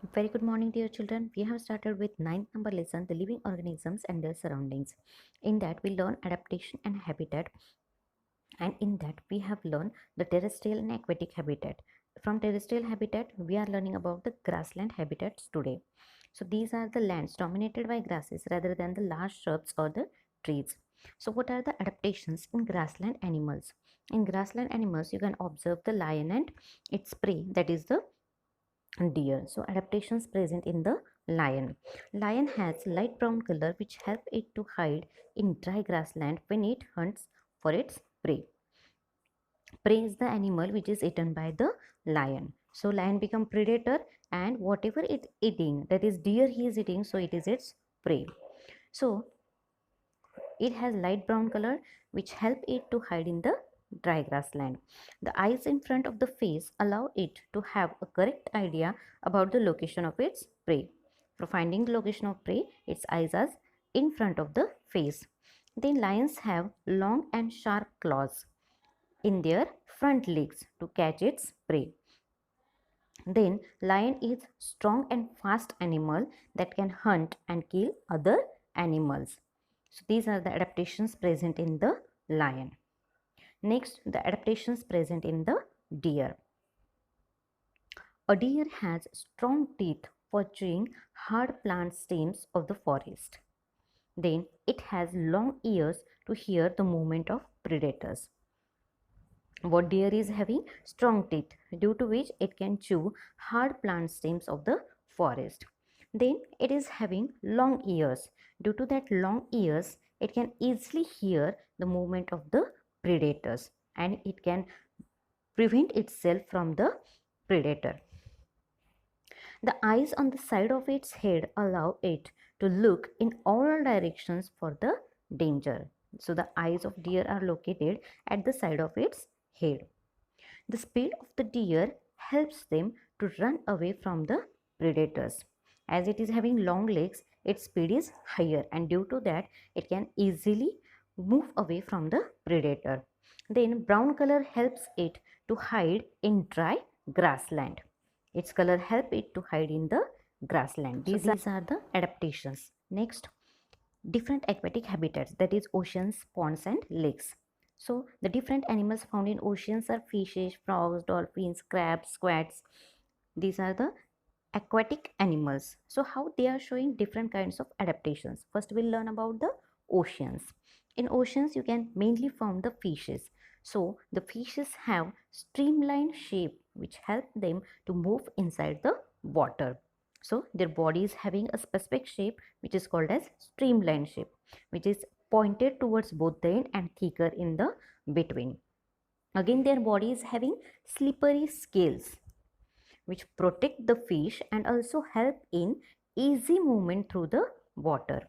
Very good morning, dear children. We have started with ninth number lesson, the living organisms and their surroundings. In that, we learn adaptation and habitat, and in that, we have learned the terrestrial and aquatic habitat. From terrestrial habitat, we are learning about the grassland habitats today. So, these are the lands dominated by grasses rather than the large shrubs or the trees. So, what are the adaptations in grassland animals? In grassland animals, you can observe the lion and its prey, that is the deer. So adaptations present in the lion has light brown color which help it to hide in dry grassland when it hunts for its prey is the animal which is eaten by the lion. So lion become predator, and whatever it eating, that is deer he is eating, so it is its prey. So it has light brown color which help it to hide in the dry grassland. The eyes in front of the face allow it to have a correct idea about the location of its prey. For finding the location of prey, its eyes are in front of the face. Then lions have long and sharp claws in their front legs to catch its prey. Then lion is strong and fast animal that can hunt and kill other animals. So these are the adaptations present in the lion. Next, the adaptations present in the deer. A deer has strong teeth for chewing hard plant stems of the forest. Then it has long ears to hear the movement of predators. What deer is having? Strong teeth, due to which it can chew hard plant stems of the forest. Then it is having long ears. Due to that long ears, it can easily hear the movement of the predators, and it can prevent itself from the predator. The eyes on the side of its head allow it to look in all directions for the danger. So the eyes of deer are located at the side of its head. The speed of the deer helps them to run away from the predators. As it is having long legs, its speed is higher, and due to that it can easily move away from the predator. Then brown color helps it to hide in dry grassland. Its color help it to hide in the grassland. These are the adaptations. Next, different aquatic habitats, that is oceans, ponds and lakes. So the different animals found in oceans are fishes, frogs, dolphins, crabs, squads. These are the aquatic animals. So how they are showing different kinds of adaptations. First we'll learn about the oceans. In oceans you can mainly find the fishes. So the fishes have streamlined shape which help them to move inside the water. So their body is having a specific shape which is called as streamlined shape, which is pointed towards both the end and thicker in the between. Again, their body is having slippery scales which protect the fish and also help in easy movement through the water.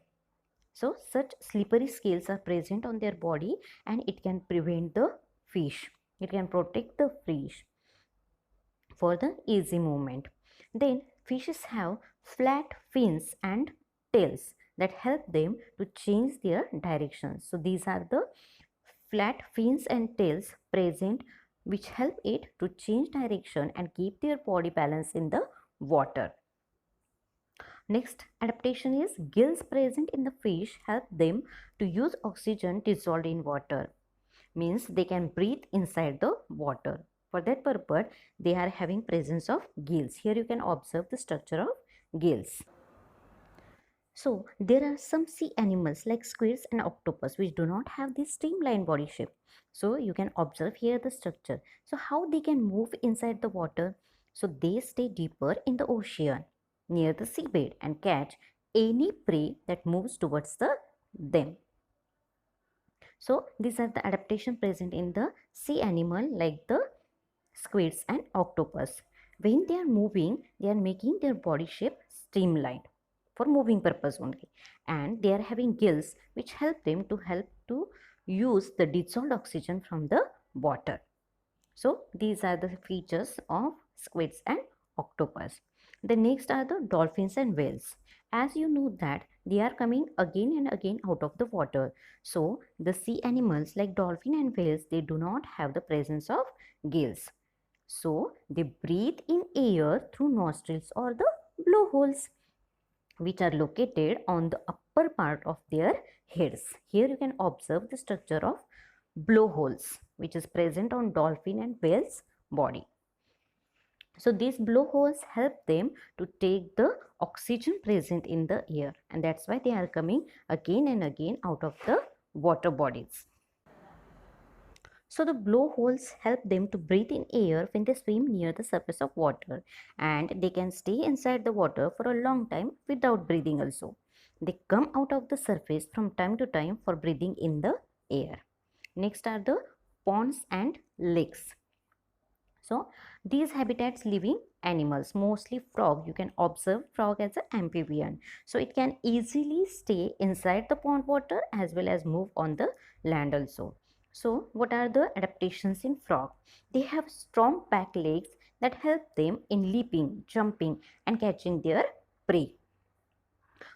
So such slippery scales are present on their body, and it can prevent the fish. It can protect the fish for the easy movement. Then fishes have flat fins and tails that help them to change their direction. So these are the flat fins and tails present which help it to change direction and keep their body balance in the water. Next adaptation is gills present in the fish help them to use oxygen dissolved in water. Means they can breathe inside the water. For that purpose, they are having presence of gills. Here you can observe the structure of gills. So there are some sea animals like squids and octopus which do not have this streamlined body shape. So you can observe here the structure. So how they can move inside the water? So they stay deeper in the ocean near the seabed and catch any prey that moves towards them. So these are the adaptation present in the sea animal like the squids and octopus. When they are moving, they are making their body shape streamlined for moving purpose only, and they are having gills which help them to use the dissolved oxygen from the water. So these are the features of squids and octopus. The next are the dolphins and whales. As you know that they are coming again and again out of the water. So the sea animals like dolphin and whales, they do not have the presence of gills. So they breathe in air through nostrils or the blowholes, which are located on the upper part of their heads. Here you can observe the structure of blowholes, which is present on dolphin and whales body. So these blowholes help them to take the oxygen present in the air, and that's why they are coming again and again out of the water bodies. So the blowholes help them to breathe in air when they swim near the surface of water, and they can stay inside the water for a long time without breathing also. They come out of the surface from time to time for breathing in the air. Next are the ponds and lakes. So these habitats living animals, mostly frog. You can observe frog as an amphibian. So it can easily stay inside the pond water as well as move on the land also. So what are the adaptations in frog? They have strong back legs that help them in leaping, jumping and catching their prey.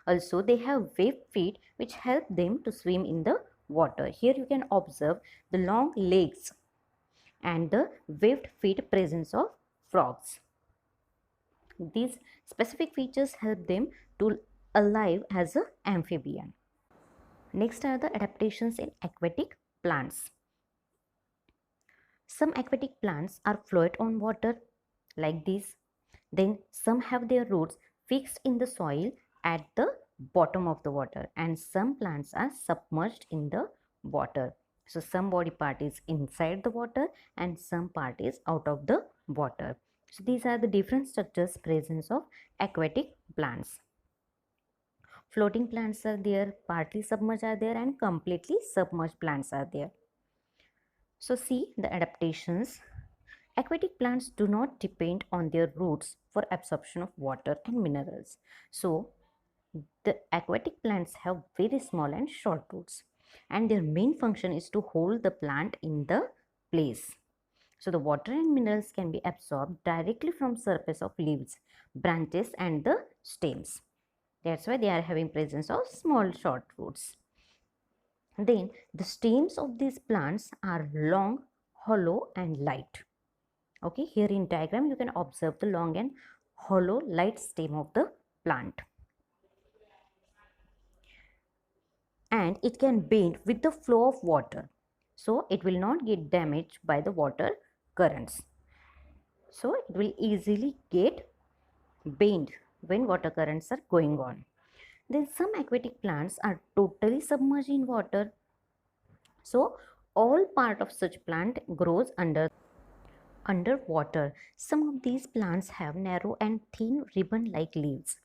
Also they have webbed feet which help them to swim in the water. Here you can observe the long legs and the webbed feet presence of frogs. These specific features help them to alive as an amphibian. Next are the adaptations in aquatic plants. Some aquatic plants are float on water like this. Then some have their roots fixed in the soil at the bottom of the water, and some plants are submerged in the water. So some body part is inside the water and some part is out of the water. So these are the different structures presence of aquatic plants. Floating plants are there, partly submerged are there, and completely submerged plants are there. So see the adaptations. Aquatic plants do not depend on their roots for absorption of water and minerals. So the aquatic plants have very small and short roots, and their main function is to hold the plant in the place. So the water and minerals can be absorbed directly from surface of leaves, branches and the stems. That's why they are having presence of small short roots. Then the stems of these plants are long, hollow and light. Okay, here in diagram you can observe the long and hollow light stem of the plant. And it can bend with the flow of water, so it will not get damaged by the water currents. So it will easily get bent when water currents are going on. Then some aquatic plants are totally submerged in water. So all part of such plant grows underwater. Some of these plants have narrow and thin ribbon-like leaves,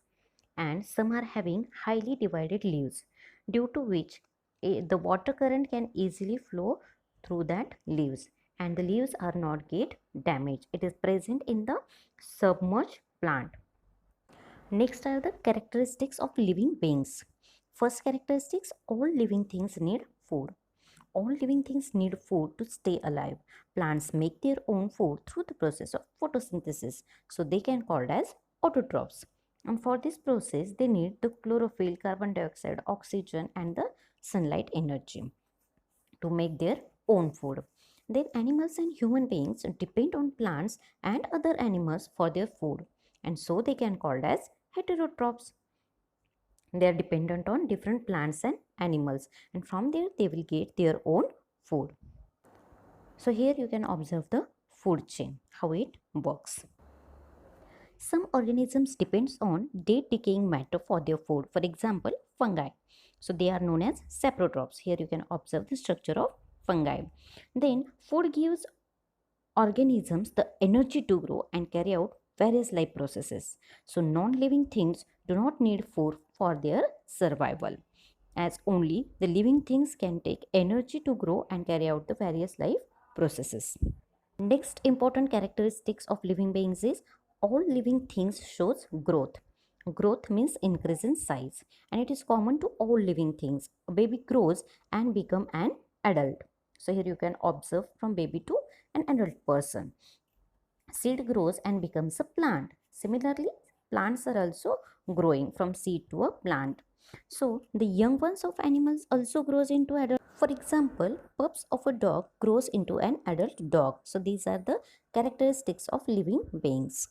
and some are having highly divided leaves, due to which the water current can easily flow through that leaves, and the leaves are not get damaged. It is present in the submerged plant. Next are the characteristics of living beings. First characteristics, all living things need food. All living things need food to stay alive. Plants make their own food through the process of photosynthesis, so they can called as autotrophs. And for this process, they need the chlorophyll, carbon dioxide, oxygen and the sunlight energy to make their own food. Then animals and human beings depend on plants and other animals for their food, and so they can called as heterotrophs. They are dependent on different plants and animals, and from there they will get their own food. So here you can observe the food chain, how it works. Some organisms depends on dead decaying matter for their food. For example, fungi. So they are known as saprotrophs. Here you can observe the structure of fungi. Then food gives organisms the energy to grow and carry out various life processes. So non-living things do not need food for their survival, as only the living things can take energy to grow and carry out the various life processes. Next important characteristics of living beings is all living things shows growth. Growth means increase in size, and it is common to all living things. A baby grows and become an adult. So here you can observe from baby to an adult person. Seed grows and becomes a plant. Similarly, plants are also growing from seed to a plant. So the young ones of animals also grows into adult. For example, pups of a dog grows into an adult dog. So these are the characteristics of living beings.